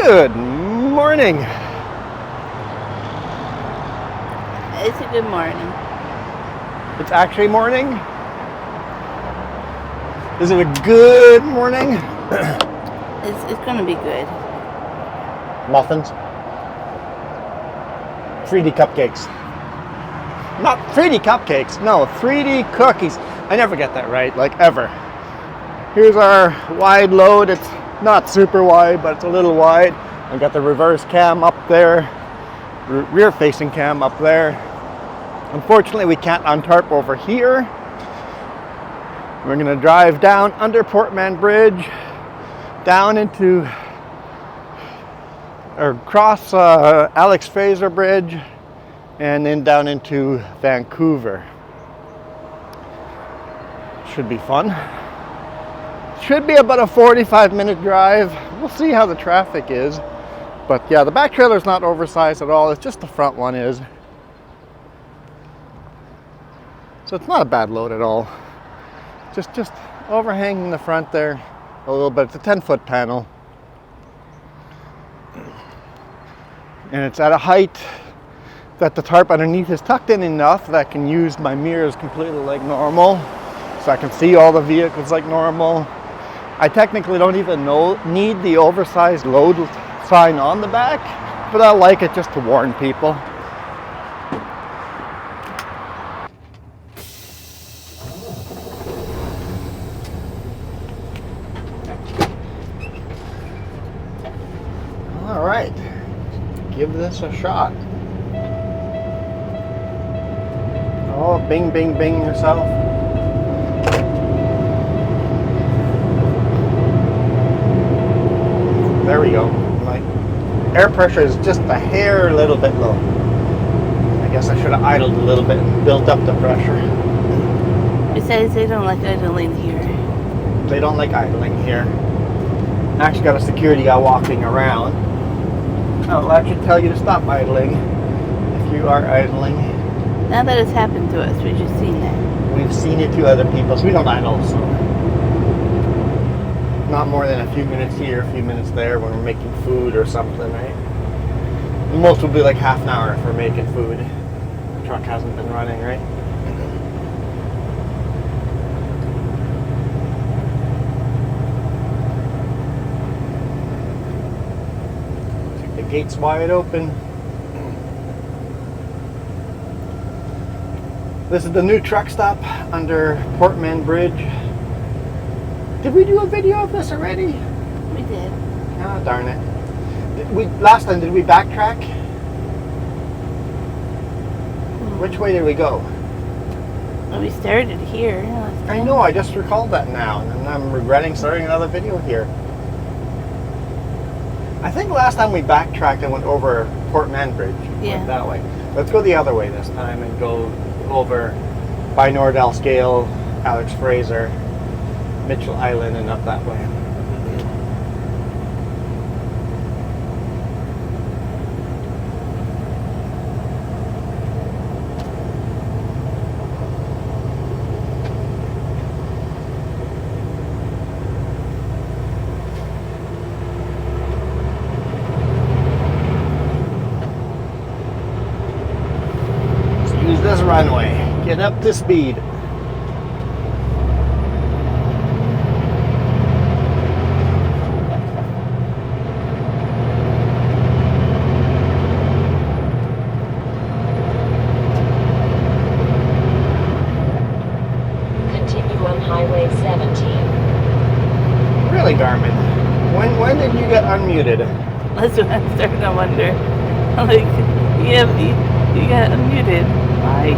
Good morning. It's a good morning. It's actually morning. Is it a good morning? It's gonna be good. Muffins. 3D cupcakes. Not 3D cupcakes, no, 3D cookies. I never get that right, like ever. Here's our wide load. It's not super wide, but it's a little wide. I've got the reverse cam up there, rear facing cam up there. Unfortunately, we can't untarp over here. We're gonna drive down under Portman Bridge, down into, or cross Alex Fraser Bridge, and then down into Vancouver. Should be fun. Should be about a 45-minute drive. We'll see how the traffic is. But yeah, the back trailer is not oversized at all. It's just the front one is. So it's not a bad load at all. Just overhanging the front there a little bit. It's a 10-foot panel. And it's at a height that the tarp underneath is tucked in enough that I can use my mirrors completely like normal. So I can see all the vehicles like normal. I technically don't even need the oversized load sign on the back, but I like it just to warn people. All right, give this a shot. Oh, bing, bing, bing yourself. There we go. My air pressure is just a hair a little bit low. I guess I should have idled a little bit and built up the pressure. Besides, they don't like idling here. They don't like idling here. I actually got a security guy walking around. I'll actually tell you to stop idling if you are idling. Now that it's happened to us, we've just seen that. We've seen it to other people, so we don't idle. So not more than a few minutes here, a few minutes there when we're making food or something, right? The most will be like half an hour if we're making food. The truck hasn't been running, right? The gate's wide open. This is the new truck stop under Portman Bridge. Did we do a video of this already? We did. Oh, darn it. Last time, did we backtrack? Which way did we go? Well, we started here. I know, I just recalled that now, and I'm regretting starting another video here. I think last time we backtracked and went over Portman Bridge. Yeah. Went that way. Let's go the other way this time and go over by Nordell Scale, Alex Fraser, Mitchell Island, and up that way. Let's use this runway. Get up to speed. Garmin. When did you get unmuted? That's what I'm starting to wonder. I'm like, you got unmuted. Why?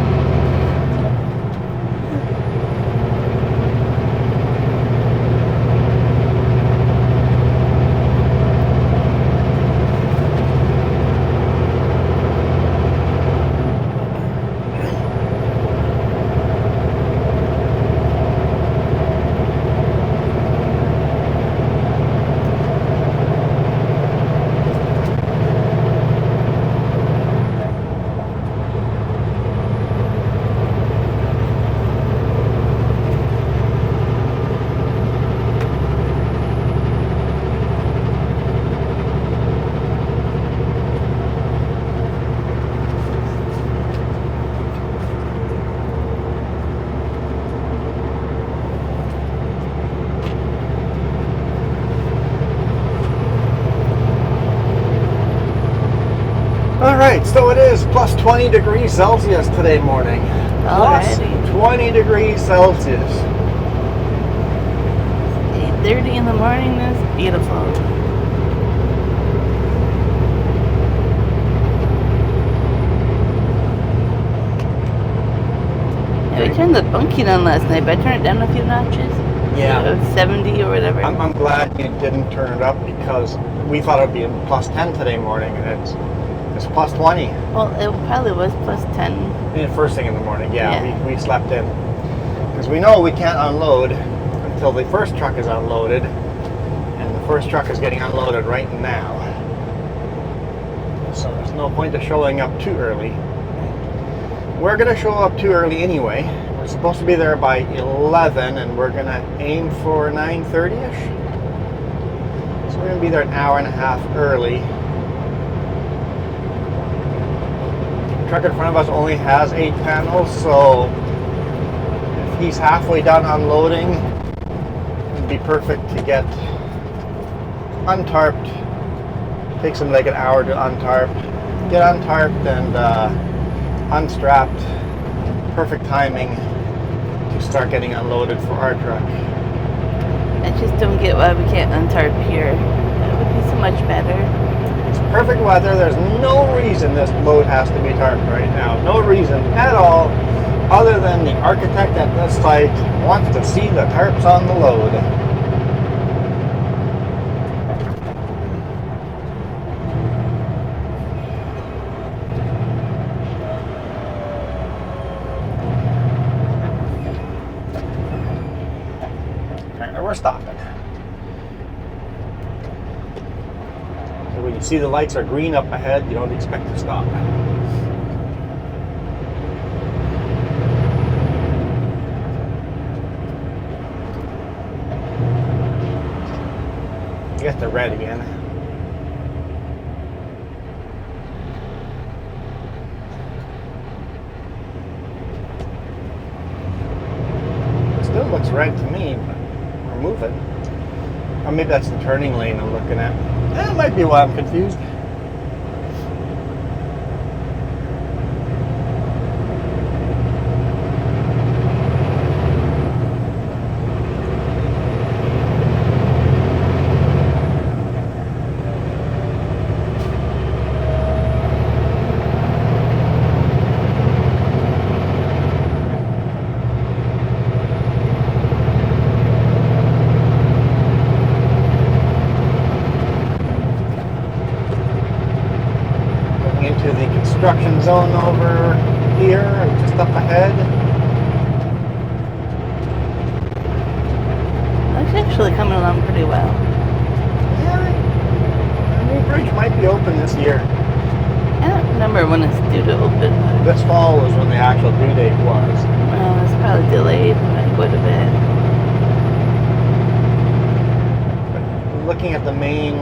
right, so it is plus 20 degrees Celsius today morning. Plus Alrighty. 20 degrees Celsius. 8:30 in the morning is beautiful. Yeah, we turned the bunking on last night, but I turned it down a few notches. Yeah. So 70 or whatever. I'm glad you didn't turn it up because we thought it would be plus 10 today morning, and it's plus 20. Well, it probably was plus 10. Yeah, first thing in the morning, Yeah. we slept in. Because we know we can't unload until the first truck is unloaded, and the first truck is getting unloaded right now. So there's no point of showing up too early. We're going to show up too early anyway. We're supposed to be there by 11, and we're going to aim for 9:30ish. So we're going to be there an hour and a half early. The truck in front of us only has 8 panels, so if he's halfway done unloading, it'd be perfect to get untarped. Takes him like an hour to untarp. Get untarped and unstrapped. Perfect timing to start getting unloaded for our truck. I just don't get why we can't untarp here. That would be so much better. It's perfect weather. There's no reason this load has to be tarped right now. No reason at all, other than the architect at this site wants to see the tarps on the load. We're stopping. So when you see the lights are green up ahead, you don't expect to stop. You got the red again. It still looks red to me, but we're moving. Or maybe that's the turning lane I'm looking at. That might be why I'm confused. Into the construction zone over here, just up ahead. It's actually coming along pretty well. Yeah, the new bridge might be open this year. I don't remember when it's due to open. This fall was when the actual due date was. Well, it's probably delayed than it would have been. But looking at the main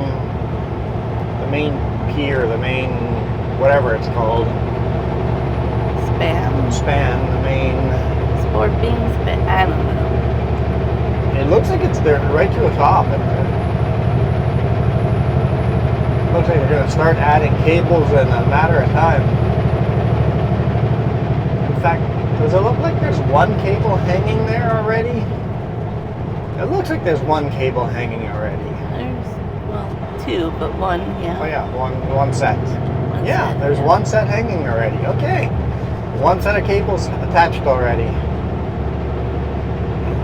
pier, the main whatever it's called. Span, the main... Sport beams, but I don't know. It looks like it's there right to the top. It looks like they're going to start adding cables in a matter of time. In fact, does it look like there's one cable hanging there already? It looks like there's one cable hanging already. There's, well, two, but one, yeah. Oh yeah, one set. There's one set hanging already. Okay. One set of cables attached already.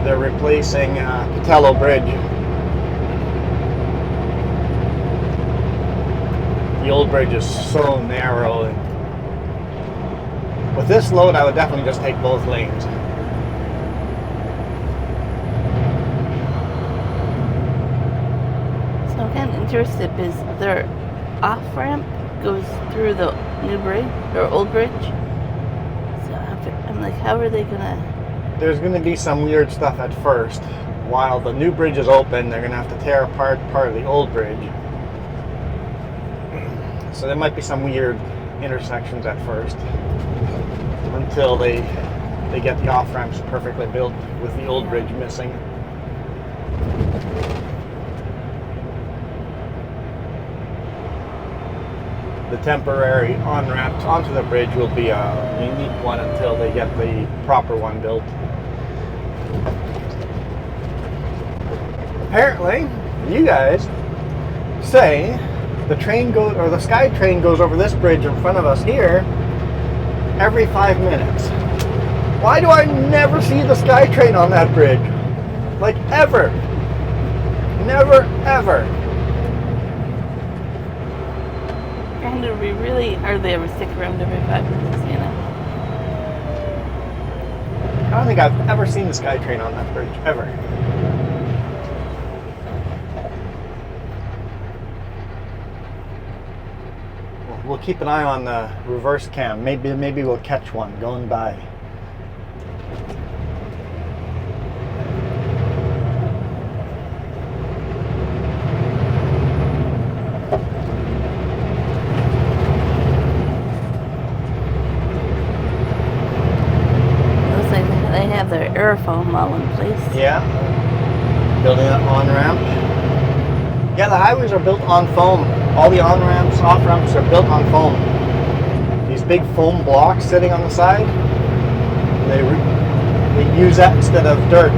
They're replacing Patello Bridge. The old bridge is so narrow. With this load, I would definitely just take both lanes. So I'm kind of interested because their off-ramp goes through the new bridge, or old bridge. So I'm like, how are they gonna... There's going to be some weird stuff at first. While the new bridge is open, they're going to have to tear apart part of the old bridge. So there might be some weird intersections at first. Until they get the off-ramps perfectly built with the old bridge missing. the temporary on-ramps onto the bridge will be a unique one until they get the proper one built. Apparently, you guys say the train goes, or the Sky Train goes over this bridge in front of us here every 5 minutes. Why do I never see the Sky Train on that bridge? Like ever. Never, ever. And we really hardly ever stick around every 5 minutes, you know? I don't think I've ever seen the Sky Train on that bridge, ever. We'll keep an eye on the reverse cam. Maybe we'll catch one going by. Looks like they have their airfoam all in place. Yeah. Building an on-ramp. Yeah, the highways are built on foam. All the on-ramps, off-ramps are built on foam. These big foam blocks sitting on the side, they use that instead of dirt.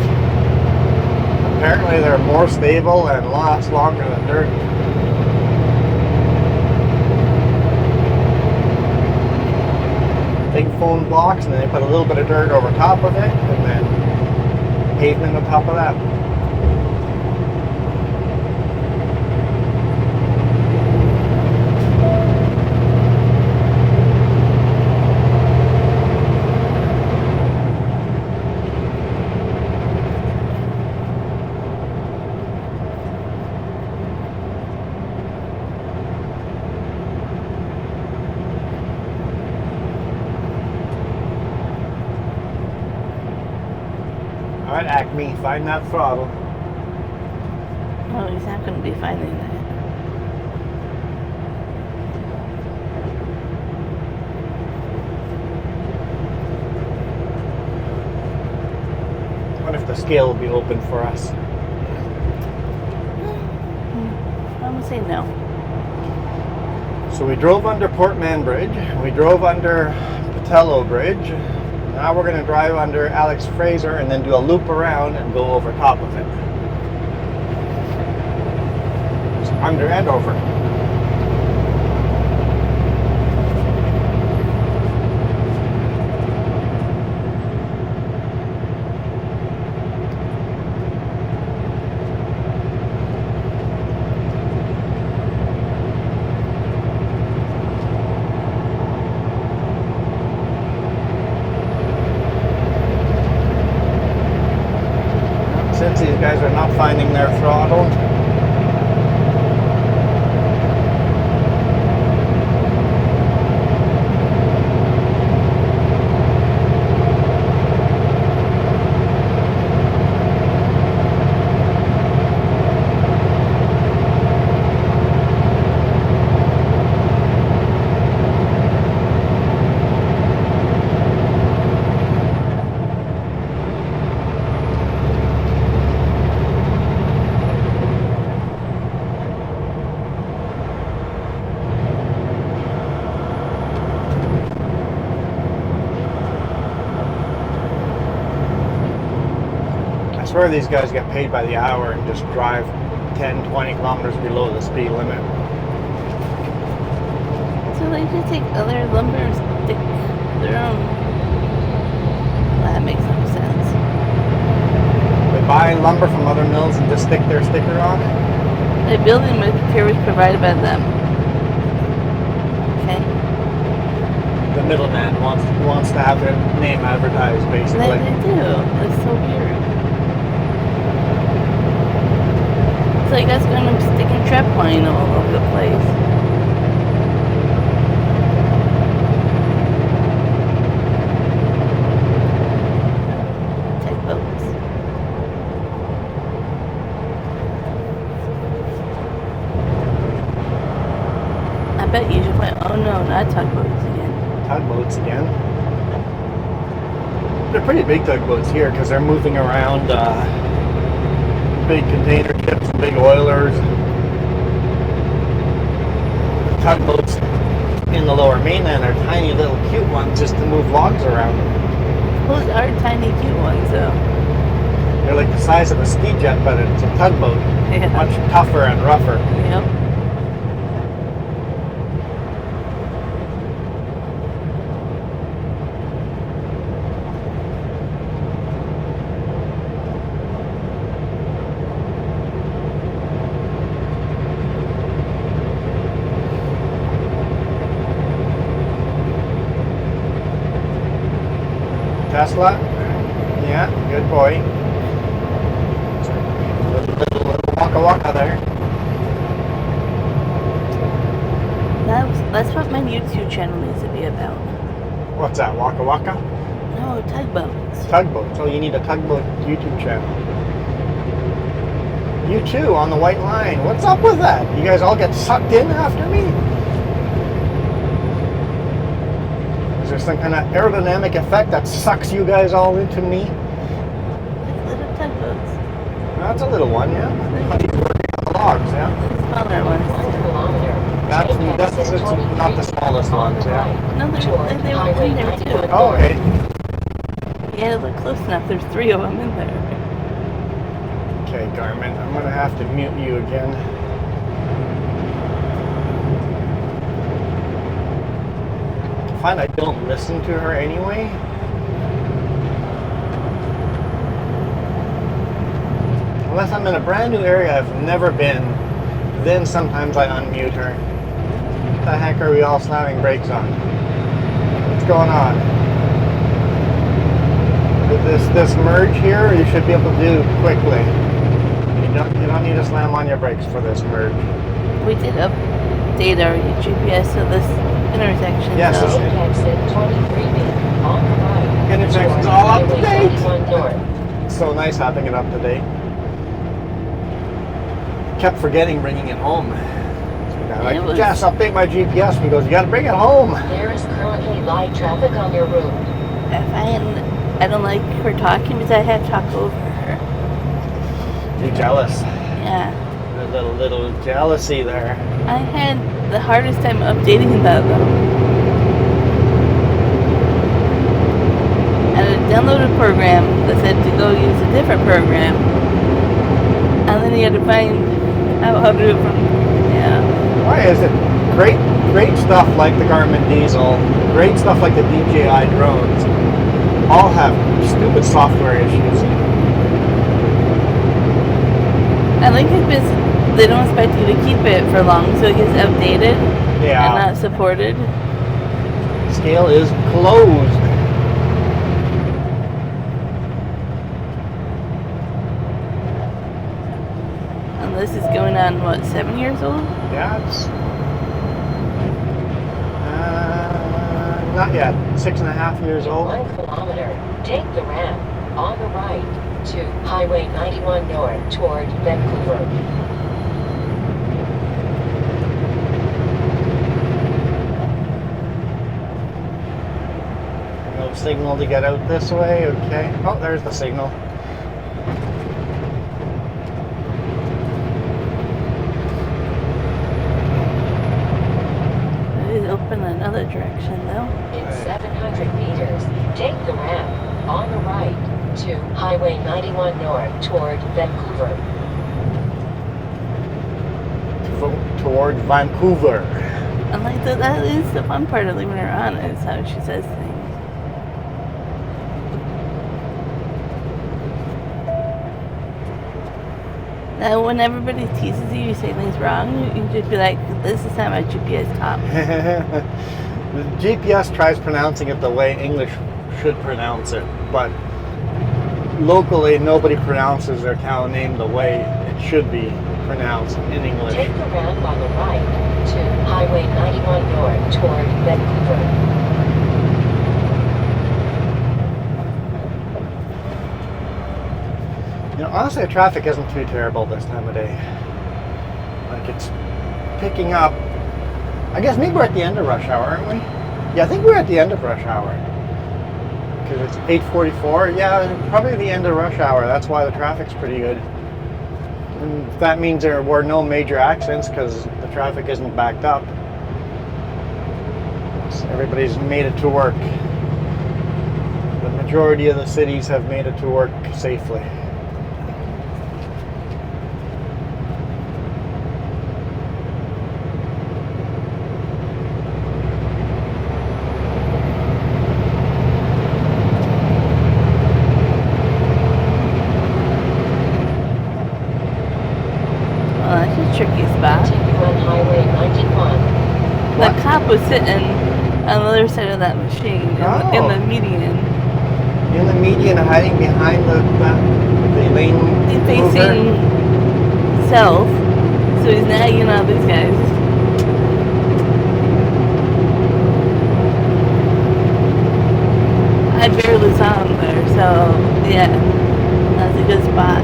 Apparently they're more stable and last longer than dirt. Big foam blocks, and then they put a little bit of dirt over top of it, and then pavement on top of that. Alright, Acme, find that throttle. Oh, he's not going to be finding that. What if the scale will be open for us? I'm going to say no. So we drove under Port Mann Bridge, we drove under Patello Bridge. Now we're going to drive under Alex Fraser and then do a loop around and go over top of it. So under and over. Since these guys are not finding their throttle, I swear these guys get paid by the hour and just drive 10, 20 kilometers below the speed limit. So they just take other lumber and stick their own. That makes no sense. They buy lumber from other mills and just stick their sticker on it. The building materials provided by them. Okay. The middleman wants to have their name advertised, basically. They do. That's so weird. It's like us going and sticking trap line all over the place. Tugboats. I bet you should find. Oh no, not tugboats again. Tugboats again. They're pretty big tugboats here because they're moving around big container ships, big oilers. Tugboats in the lower mainland are tiny little cute ones just to move logs around. Those are tiny cute ones though. They're like the size of a ski jet, but it's a tugboat. Yeah. Much tougher and rougher. Yep. Tesla? Yeah, good boy. Little waka waka there. That's what my YouTube channel needs to be about. What's that, waka waka? No, tugboats. Tugboat. So you need a tugboat YouTube channel. You too, on the white line. What's up with that? You guys all get sucked in after me? Is there some kind of aerodynamic effect that sucks you guys all into me? Little tugboats. That's a little one, yeah. But he's working on the logs, yeah. Smaller ones. That's not the smallest ones, yeah. No, they were in there too. Oh, okay. Yeah, look close enough. There's 3 of them in there. Okay, Garmin, I'm going to have to mute you again. I find I don't listen to her anyway. Unless I'm in a brand new area I've never been, then sometimes I unmute her. What the heck are we all slamming brakes on? What's going on? With this merge here, you should be able to do quickly. You don't need to slam on your brakes for this merge. We did update our GPS to this intersection. Yes, so. Intersection's all up to date. So nice having it up to date. Kept forgetting bringing it home. Like, Jess, update my GPS. He goes, you gotta bring it home. There is currently light traffic on your route. I don't like her talking because I have to talk over her. You're jealous. Yeah. A little jealousy there. I had the hardest time updating that though. And I downloaded a program that said to go use a different program. And then you had to find out how to do it from, yeah. Why is it? Great stuff like the Garmin Diesel, great stuff like the DJI drones, all have stupid software issues. I think it's because they don't expect you to keep it for long, so it gets outdated Yeah. and not supported. Scale is closed. And this is going on, what, 7 years old? Yeah, it's not yet. 6.5 years old. 1 kilometer. Take the ramp on the right to Highway 91 North toward Vancouver. No signal to get out this way. Okay. Oh, there's the signal. It is open another direction though. In 700 meters, take the ramp on the right to Highway 91 North toward Vancouver. Toward Vancouver. And like that is the fun part of leaving her on, is how she says things. Now, when everybody teases you, you say things wrong, you can just be like, this is how my GPS taught me. The GPS tries pronouncing it the way English should pronounce it, but locally nobody pronounces their town name the way it should be pronounced in English. Take the ramp on the right to Highway 91 North toward Vancouver. You know, honestly, the traffic isn't too terrible this time of day. Like, it's picking up. I guess maybe we're at the end of rush hour, aren't we? Yeah, I think we're at the end of rush hour. Because it's 8:44. Yeah, probably the end of rush hour. That's why the traffic's pretty good. And that means there were no major accidents because the traffic isn't backed up. Everybody's made it to work. The majority of the cities have made it to work safely. Well, that's a tricky spot. Continue on Highway 91. The cop was sitting on the other side of that machine in the median. In the median, hiding behind the lane. He's facing south, so he's nagging on these guys. I barely saw him there, so yeah, that's a good spot.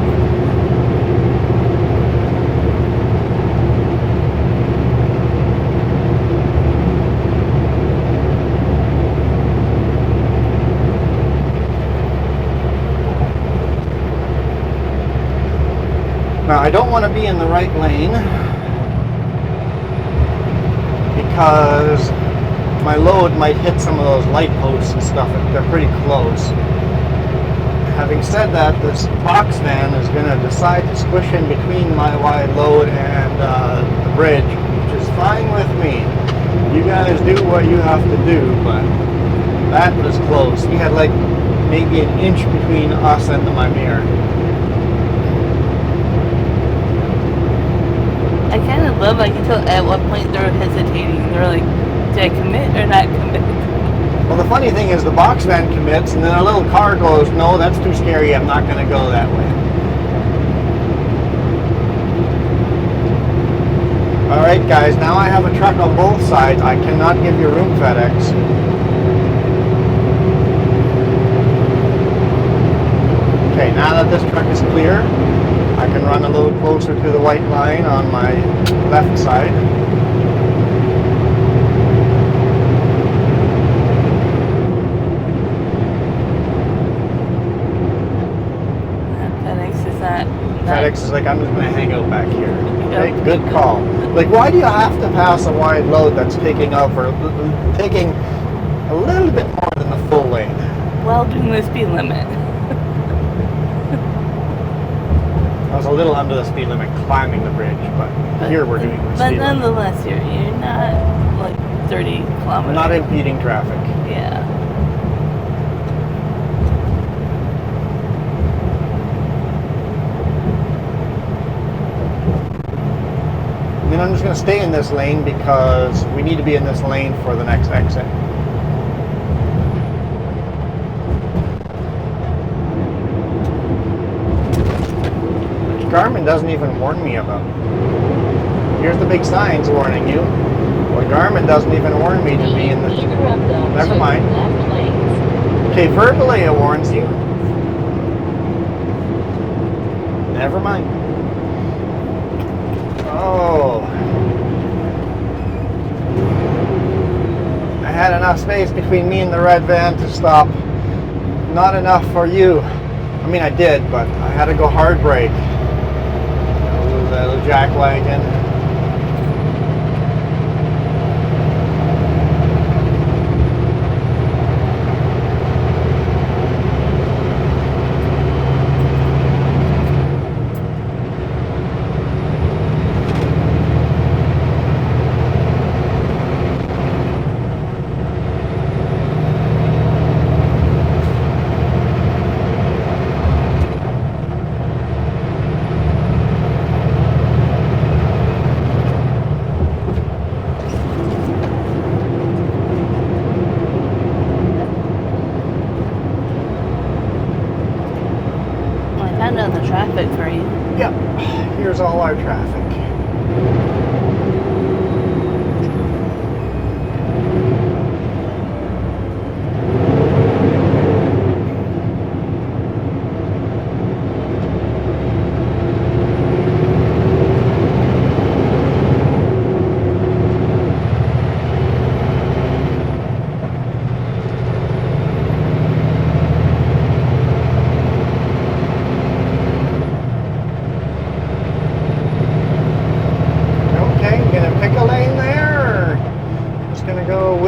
Now, I don't want to be in the right lane because my load might hit some of those light posts and stuff. They're pretty close. Having said that, this box van is going to decide to squish in between my wide load and the bridge, which is fine with me. You guys do what you have to do, but that was close. We had like maybe an inch between us and my mirror. I kind of love, like, until at what point they're hesitating. They're like, did I commit or not commit? Well, the funny thing is the box van commits, and then a little car goes, no, that's too scary, I'm not going to go that way. Alright guys, now I have a truck on both sides. I cannot give you room, FedEx. Okay, now that this truck is clear, I can run a little closer to the white line on my left side. FedEx is like, I'm just going to hang out back here. Okay, Yep. good call. Like, why do you have to pass a wide load that's taking up or taking a little bit more than the full lane? Well, doing the speed limit. I was a little under the speed limit climbing the bridge, but here we're doing the But speed limit. nonetheless, you're not like 30 kilometers. Not impeding traffic. Yeah. And then I'm just going to stay in this lane because we need to be in this lane for the next exit. Garmin doesn't even warn me about. Here's the big signs warning you. Well, Garmin doesn't even warn me to be in the... Never mind. Okay, verbally it warns you. Never mind. Oh. I had enough space between me and the red van to stop. Not enough for you. I mean, I did, but I had to go hard brake. The jack wagon.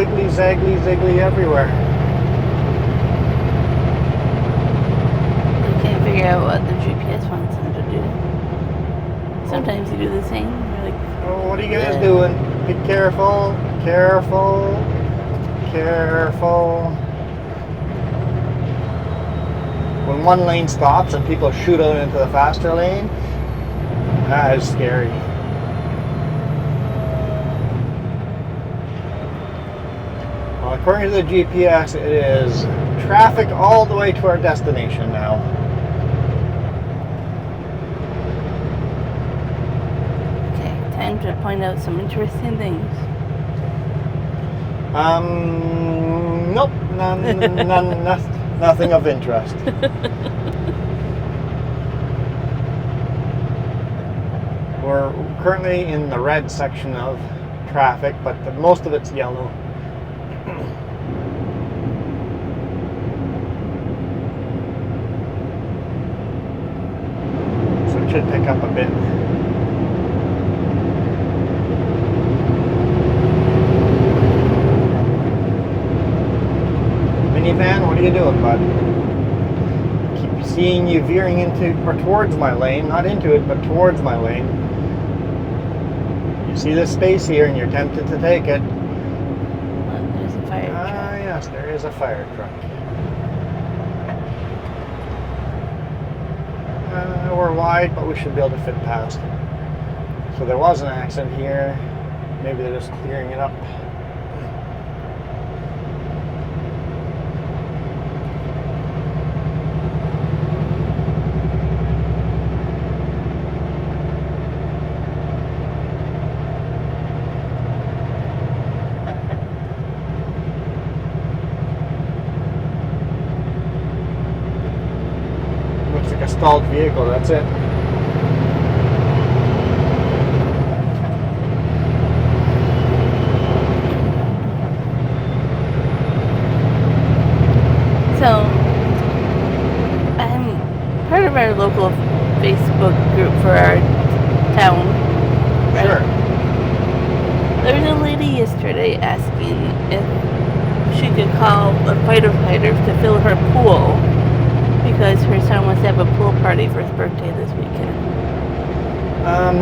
wiggly, zaggly, ziggly everywhere. You can't figure out what the GPS wants them to do. Sometimes you do the same. You're like, Oh, what are you guys Yeah. doing? Be careful, careful, careful. When one lane stops and people shoot out into the faster lane, that is scary. Well, according to the GPS, it is traffic all the way to our destination now. okay, time to point out some interesting things. Nope, nothing of interest. We're currently in the red section of traffic, but most of it's yellow. So it should pick up a bit. Minivan, what are you doing, bud? Keep seeing you veering into or towards my lane, not into it, but towards my lane. You see this space here and you're tempted to take it. Look, there's a fire Ah, truck. yes, there is a fire truck. We're wide, but we should be able to fit past. So there was an accident here. Maybe they're just clearing it up. Looks like a stalled vehicle, that's it. So, I'm part of our local Facebook group for our town. Right? Sure. There was a lady yesterday asking if she could call the firefighters to fill her pool because her son wants to have a pool party for his birthday this weekend.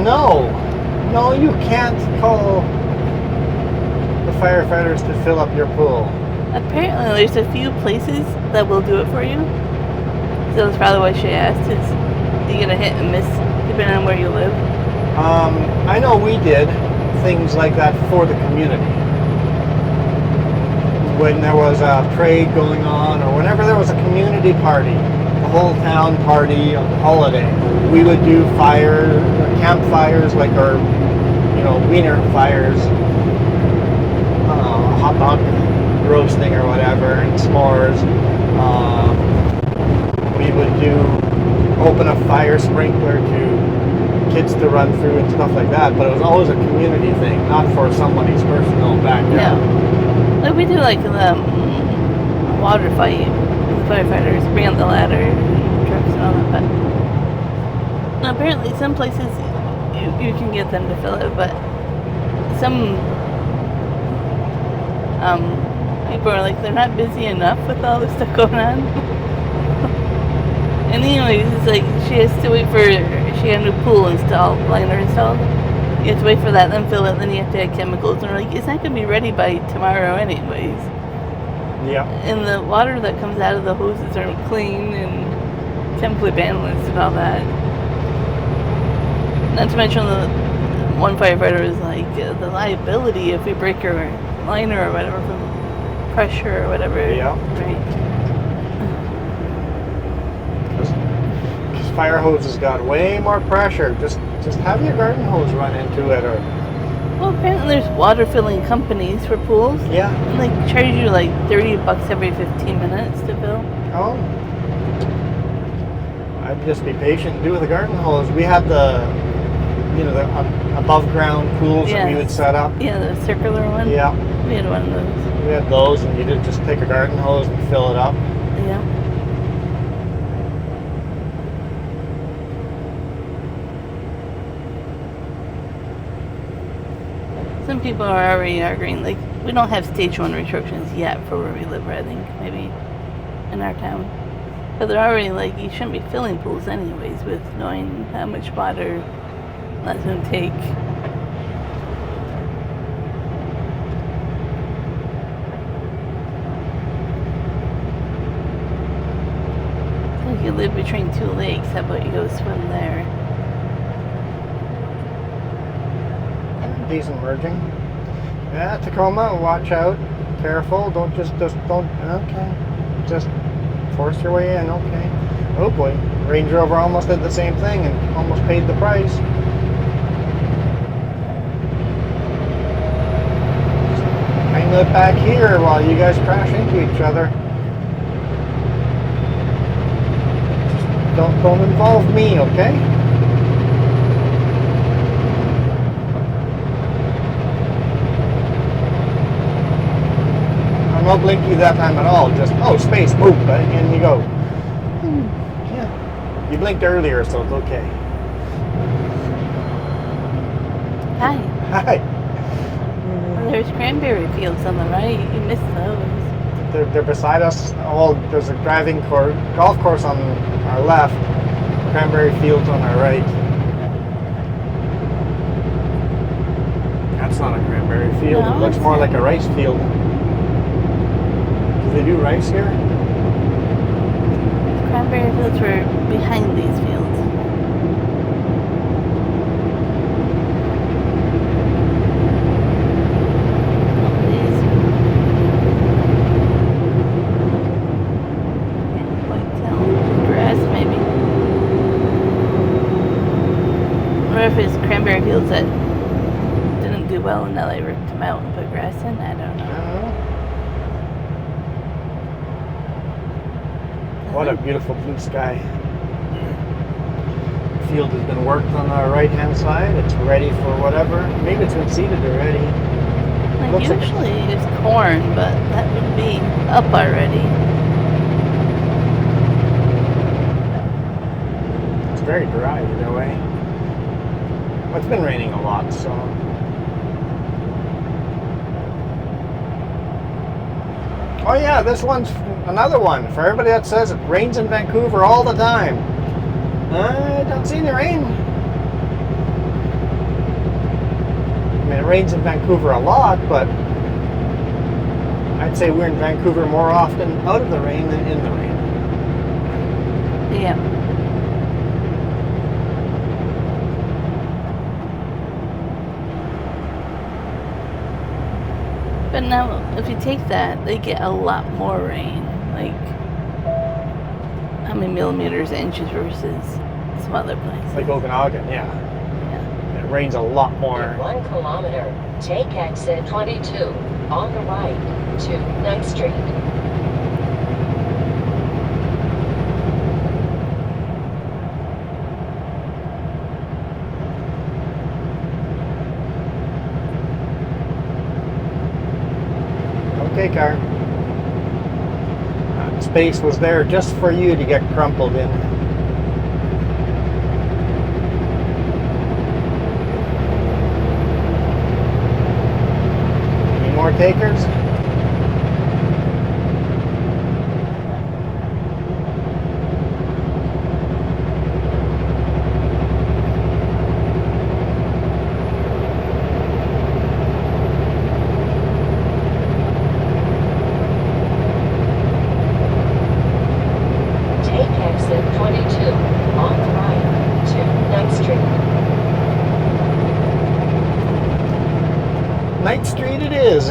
No. No, you can't call the firefighters to fill up your pool. Apparently, there's a few places that will do it for you. So that's probably why she asked. Is you get a hit and miss depending on where you live? I know we did things like that for the community. When there was a parade going on, or whenever there was a community party, the whole town party on the holiday, we would do campfires, like our, wiener fires, hot dog roasting or whatever, and s'mores. We would open a fire sprinkler to kids to run through and stuff like that, but it was always a community thing, not for somebody's personal backyard. Yeah. Like we do like the water fight. The firefighters bring out the ladder, trucks and all that, but apparently some places you can get them to fill it, but some people are like, they're not busy enough with all this stuff going on. And anyways, it's like she has to wait for, she had a new pool installed, liner installed. You have to wait for that, then fill it, then you have to add chemicals. And we're like, it's not going to be ready by tomorrow anyways. Yeah. And the water that comes out of the hoses aren't clean and chemically balanced and all that. Not to mention the one firefighter was like, the liability if we break your liner or whatever from pressure or whatever. Yeah. Right. Because fire hoses got way more pressure. Just have your garden hose run into it, or Well, apparently there's water filling companies for pools. yeah. And they charge you like $30 every 15 minutes to fill. Oh. I'd just be patient and do with a garden hose. We had the above ground pools that we would set up. Yeah, the circular one. Yeah. We had one of those. We had those, and you did just take a garden hose and fill it up. Yeah. Some people are already arguing, like, we don't have stage 1 restrictions yet for where we live, I think, maybe in our town. But they're already like, you shouldn't be filling pools anyways with knowing how much water that's going to take. Like you live between 2 lakes, how about you go swim there? Decent merging. Yeah, Tacoma, watch out. Careful, don't okay. Just force your way in, okay. Oh boy, Range Rover almost did the same thing and almost paid the price. Just hang it back here while you guys crash into each other. Just don't involve me, okay? No blinky that time at all, just, oh, space, boom, and you go. Yeah. You blinked earlier, so it's okay. Hi. Hi. Well, there's cranberry fields on the right. You missed those. They're beside us. Oh, there's a golf course on our left, cranberry fields on our right. That's not a cranberry field. No, It looks it's more not. like a rice field. Do they do rice here? Cranberry fields were behind these fields. Oh, these. Can't quite tell. Grass, maybe. Or if it's cranberry fields that didn't do well and now they ripped them out and put grass in. I don't know. I don't know. What a beautiful blue sky. The field has been worked on the right hand side. It's ready for whatever. Maybe it's been seeded already. Like Looks like- usually it's corn, but that would be up already. It's very dry either way. Well, it's been raining a lot, so. Oh yeah, this one's another one for everybody that says it rains in Vancouver all the time. I don't see any rain. I mean, it rains in Vancouver a lot, but I'd say we're in Vancouver more often out of the rain than in the rain. Yeah. But now, if you take that, they get a lot more rain. Like, how many millimeters, inches versus some other places? Like Okanagan, yeah. Yeah. It rains a lot more. In 1 kilometer, take exit 22 on the right to 9th Street. Okay, car. Space was there just for you to get crumpled in. Any more takers? Take exit 22 on the right to 9th Street. 9th Street it is.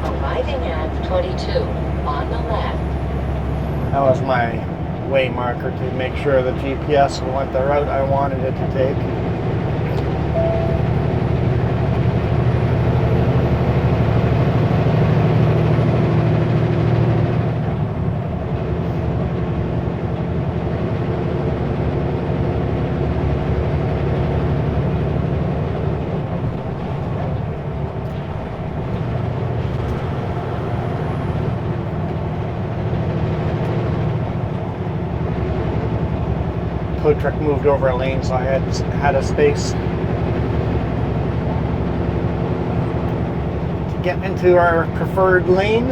Arriving at 22 on the left. That was my way marker to make sure the GPS went the route I wanted it to take. truck moved over a lane, so I had a space to get into our preferred lane.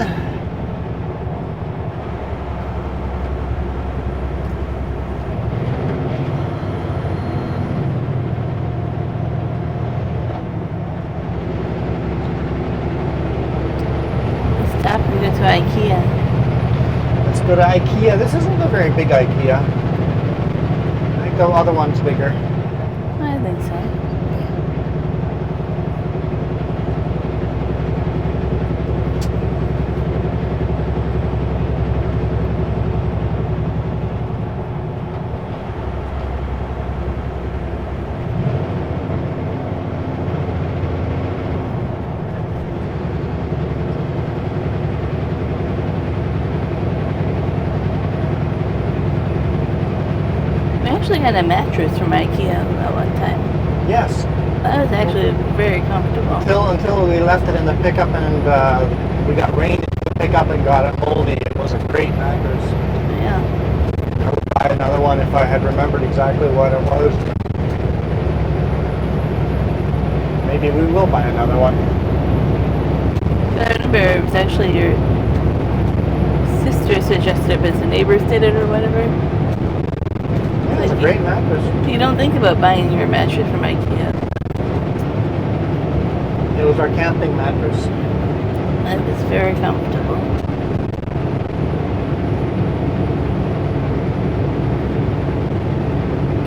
Stop and go to IKEA. Let's go to IKEA. This isn't a very big IKEA. I think the other one's bigger. I think so. I actually had a mattress from IKEA at one time. Yes. That was actually very comfortable. Until we left it in the pickup and we got rain in the pickup and got it moldy. It was a great mattress. Yeah. I would buy another one if I had remembered exactly what it was. Maybe we will buy another one. I remember it was actually your sister suggested it, but the neighbors did it or whatever. Yeah, it's a great mattress. You don't think about buying your mattress from IKEA. It was our camping mattress. It was very comfortable.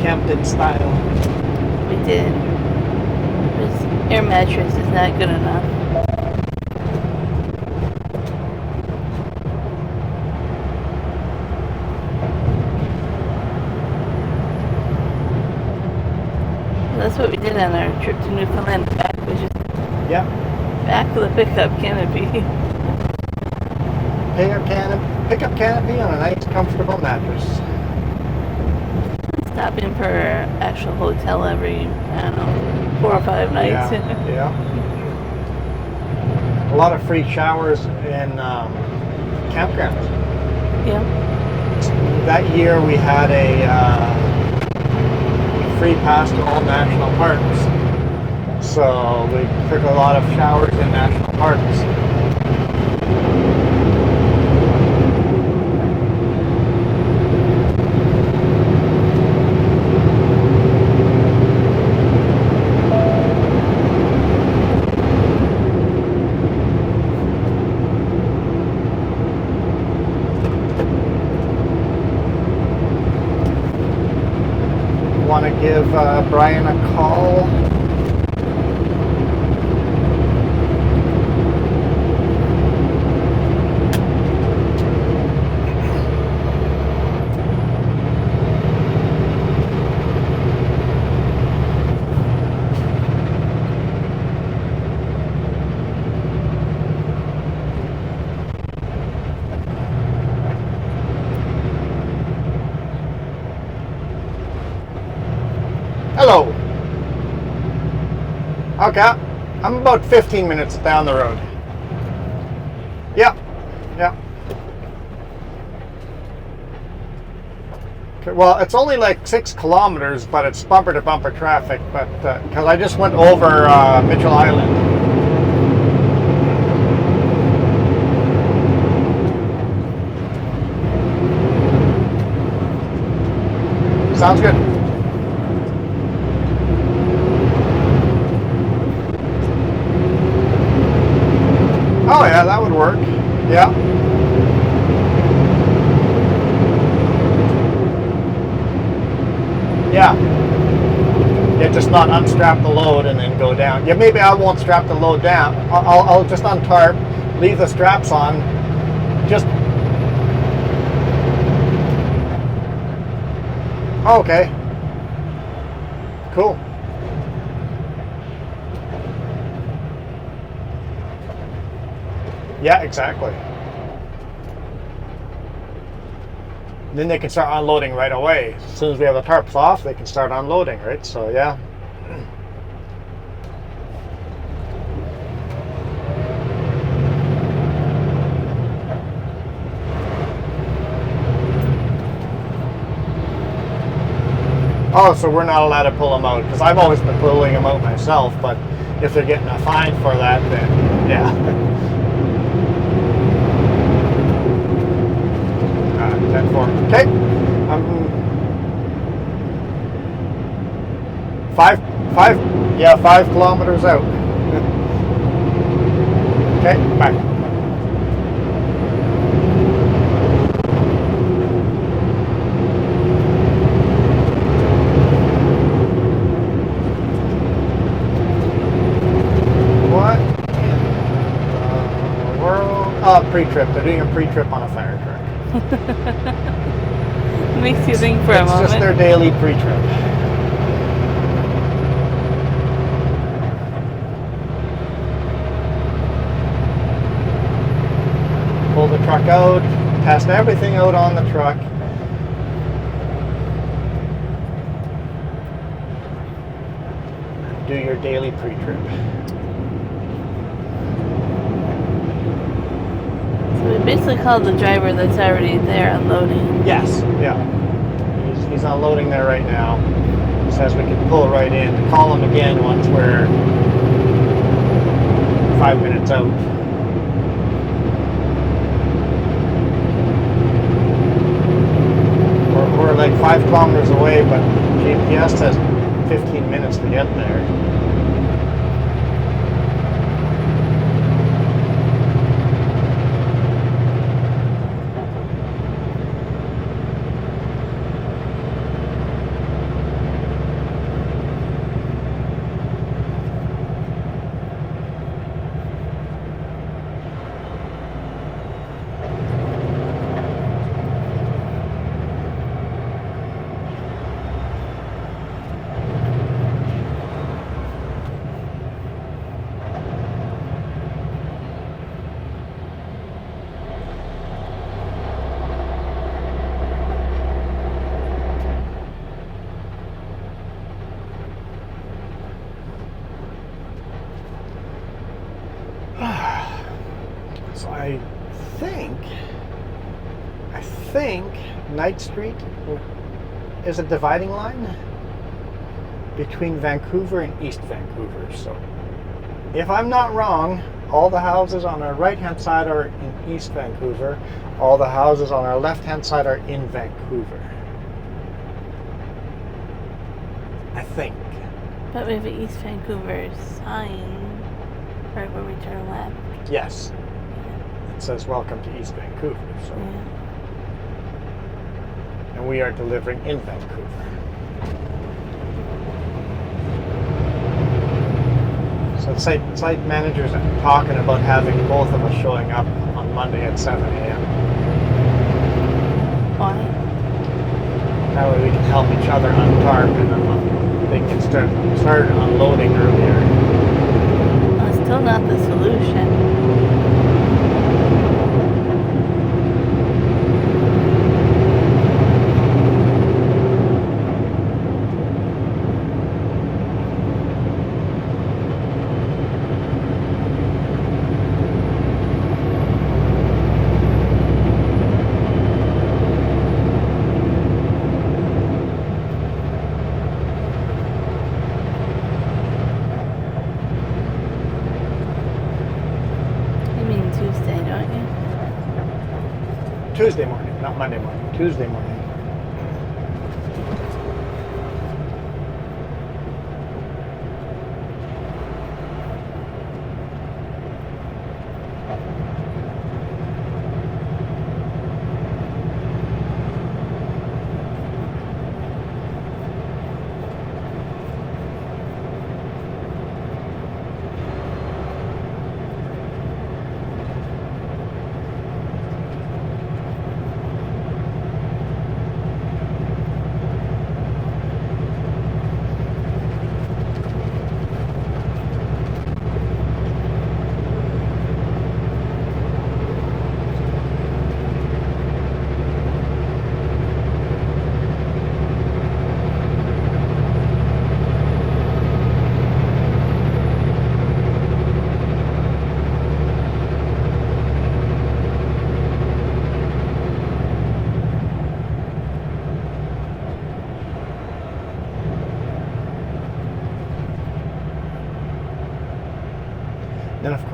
Camped in style. We did. This air mattress is not good enough. That's what we did on our trip to Newfoundland. Back was just Yeah. back of the pickup canopy. Pickup canopy on a nice, comfortable mattress. Stop in for our actual hotel every, I don't know, 4 or 5 nights. Yeah. A lot of free showers in campgrounds. Yeah. That year we had a free pass to all national parks. So we took a lot of showers in national parks. Want to give Brian a call? Hello. Okay, I'm about 15 minutes down the road. Yeah. Okay, well, it's only like 6 kilometers, but it's bumper to bumper traffic. But because I just went over Mitchell Island. Sounds good. Oh yeah, that would work. Yeah. Yeah. Yeah, just not unstrap the load and then go down. Yeah, maybe I won't strap the load down. I'll just untarp, leave the straps on. Just. Oh, okay. Cool. Yeah, exactly. Then they can start unloading right away. As soon as we have the tarps off, they can start unloading, right? So, yeah. Oh, so we're not allowed to pull them out, because I've always been pulling them out myself, but if they're getting a fine for that, then yeah. 10-4. Okay. 5 kilometers out. Okay, bye. What in the world? Oh, pre-trip. They're doing a pre-trip on a fire truck. Makes you think for a It's moment. just their daily pre-trip. Pull the truck out, test everything out on the truck. Do your daily pre-trip. So we basically called the driver that's already there unloading. Yes, yeah. He's unloading there right now. Says we can pull right in. Call him again once we're 5 minutes out. We're like 5 kilometers away, but GPS says 15 minutes to get there. So I think Knight Street is a dividing line between Vancouver and East Vancouver. So if I'm not wrong, all the houses on our right-hand side are in East Vancouver. All the houses on our left-hand side are in Vancouver. I think. But we have an East Vancouver sign right where we turn left. Yes. It says welcome to East Vancouver. So. Yeah. And we are delivering in Vancouver. So site managers are talking about having both of us showing up on Monday at 7 a.m. Why? That way we can help each other untarp and they can start unloading earlier. Well, it's still not the solution. Tuesday morning, not Monday morning. Tuesday morning.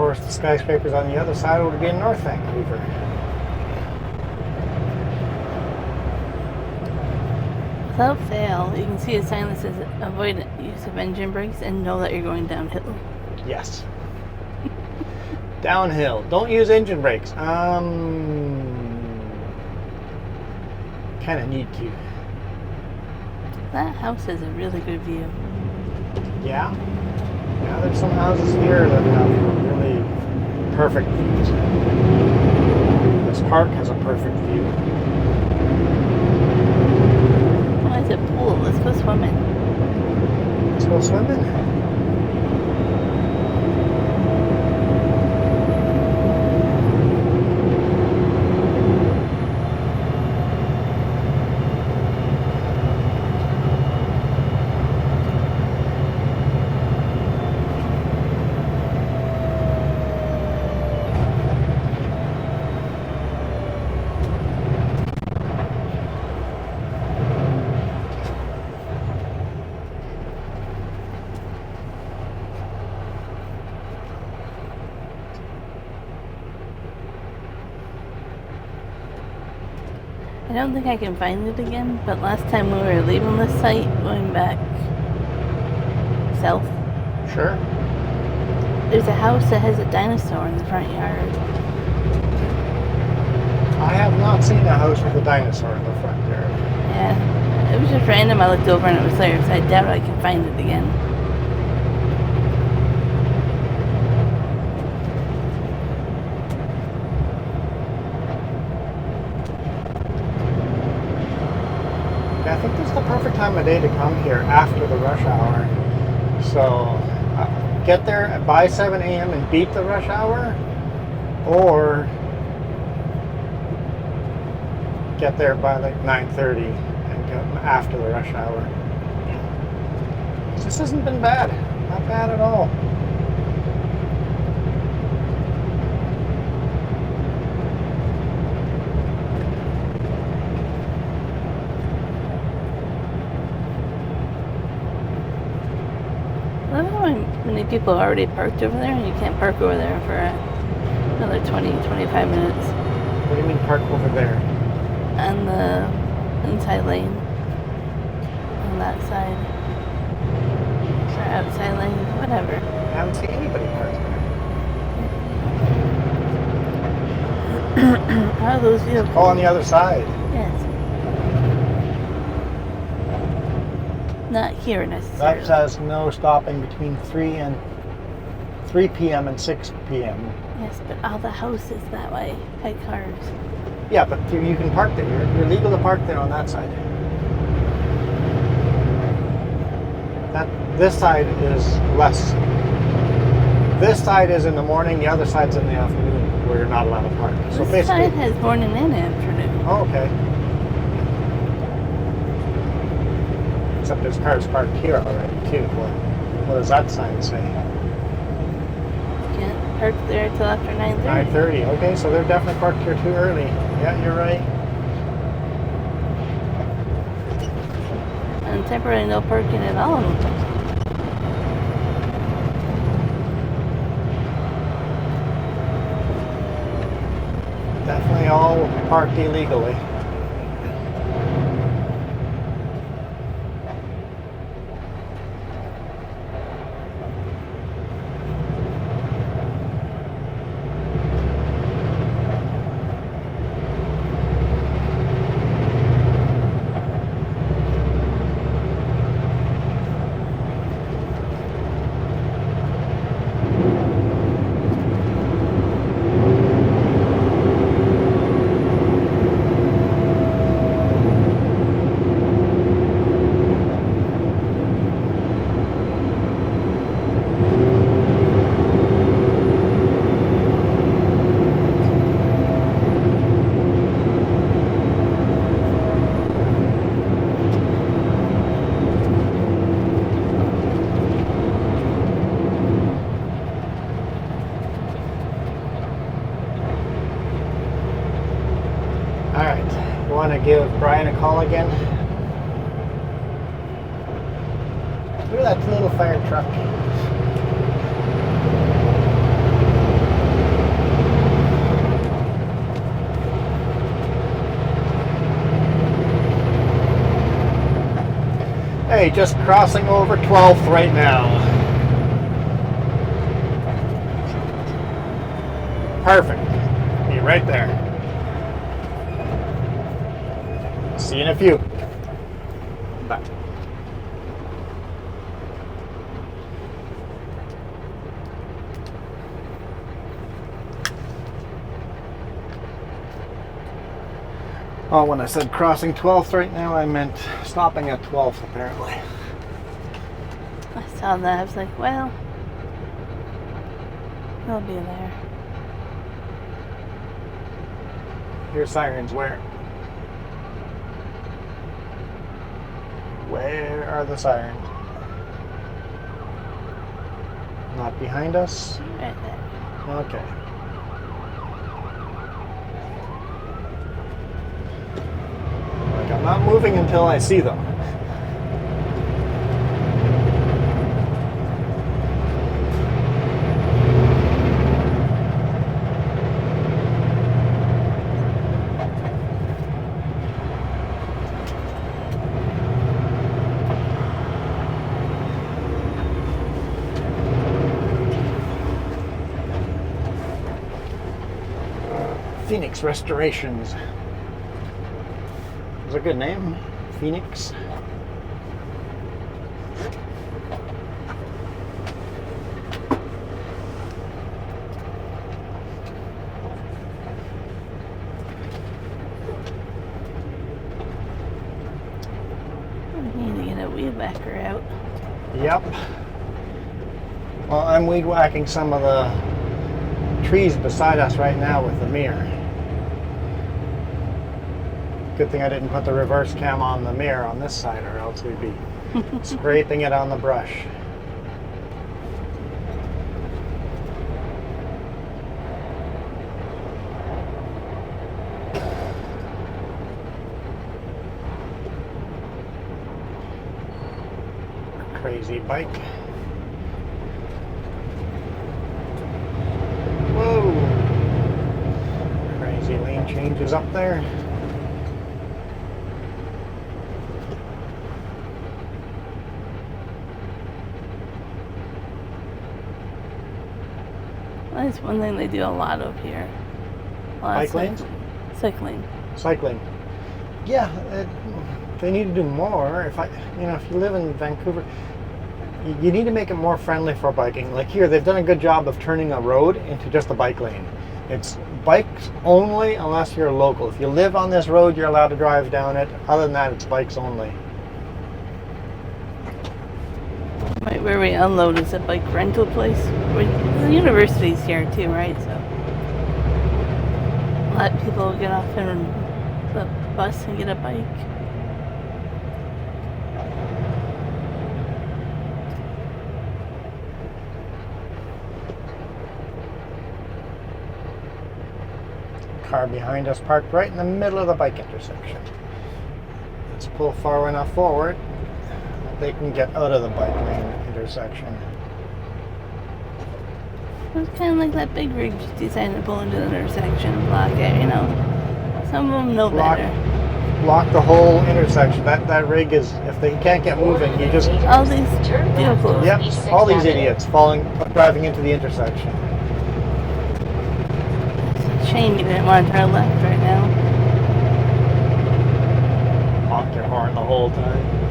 course, the skyscrapers on the other side would be in North Vancouver. Without fail, you can see a sign that says avoid use of engine brakes and know that you're going downhill. Yes. Downhill. Don't use engine brakes. Kind of need to. That house has a really good view. Yeah. Yeah, there's some houses here that have really perfect views. This park has a perfect view. Oh, it's a pool. Let's go swimming. Let's go swimming. I don't think I can find it again, but last time we were leaving this site, going back south, Sure. there's a house that has a dinosaur in the front yard. I have not seen a house with a dinosaur in the front yard. Yeah, it was just random. I looked over and it was there, so I doubt I can find it again. I think this is the perfect time of day to come here after the rush hour. So get there by 7 a.m. and beat the rush hour, or get there by like 9:30 and come after the rush hour. This hasn't been bad. Not bad at all. I don't know how many people are already parked over there, and you can't park over there for another 20-25 minutes. What do you mean park over there? On the inside lane. On that side. Or outside lane, whatever. I haven't seen anybody park there. How are those vehicles? Oh, on the other side. Yes. Not here necessarily. That says no stopping between 3 p.m. and 6 p.m. Yes, but all the houses that way had cars. Yeah, but you can park there. You're legal to park there on that side. This side is less. This side is in the morning. The other side's in the afternoon, where you're not allowed to park. So This basically, side has morning and afternoon. oh, okay. Except there's cars parked here already too. What does that sign say? Can't park there till after 9:30. 9:30. Okay, so they're definitely parked here too early. Yeah, you're right. And temporarily no parking at all. Definitely all parked illegally. Want to give Brian a call again? Look at that little fire truck. Okay, just crossing over 12th right now. Perfect. Be right there. See you in a few. Bye. Oh, when I said crossing 12th right now, I meant stopping at 12th apparently. I saw that. I was like, well, he'll be there. Your sirens where? Where are the sirens? Not behind us? Right there. Okay. Like, I'm not moving until I see them. Phoenix Restorations. Is a good name. Phoenix. We need to get a weed whacker out. Yep. Well, I'm weed whacking some of the trees beside us right now with the mirror. Good thing I didn't put the reverse cam on the mirror on this side, or else we'd be scraping it on the brush. Crazy bike. Whoa! Crazy lane changes up there. That's one thing they do a lot of here. Bike lanes? Cycling. Cycling. Yeah, they need to do more. If you live in Vancouver, you need to make it more friendly for biking. Like here, they've done a good job of turning a road into just a bike lane. It's bikes only unless you're local. If you live on this road, you're allowed to drive down it. Other than that, it's bikes only. Right where we unload is a bike rental place. The university's here too, right? So let people get off in the bus and get a bike. Car behind us parked right in the middle of the bike intersection. Let's pull far enough forward that they can get out of the bike lane intersection. It's kind of like that big rig deciding to pull into the intersection and block it, you know. Some of them know better. Block the whole intersection. That rig is, if they can't get moving, you just... All these vehicles. Yep, all these idiots driving into the intersection. It's a shame you didn't want to turn left right now. Honk your horn the whole time.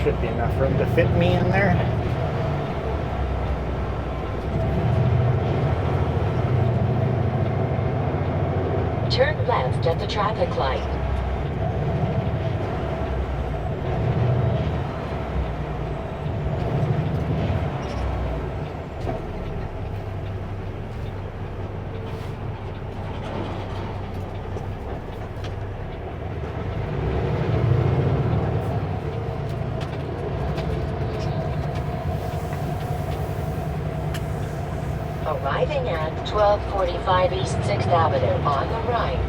Should be enough room to fit me in there. Turn left at the traffic light. Arriving at 1245 East 6th Avenue on the right.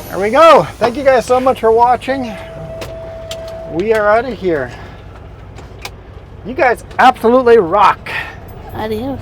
There we go. Thank you guys so much for watching. We are out of here. You guys absolutely rock. Adios.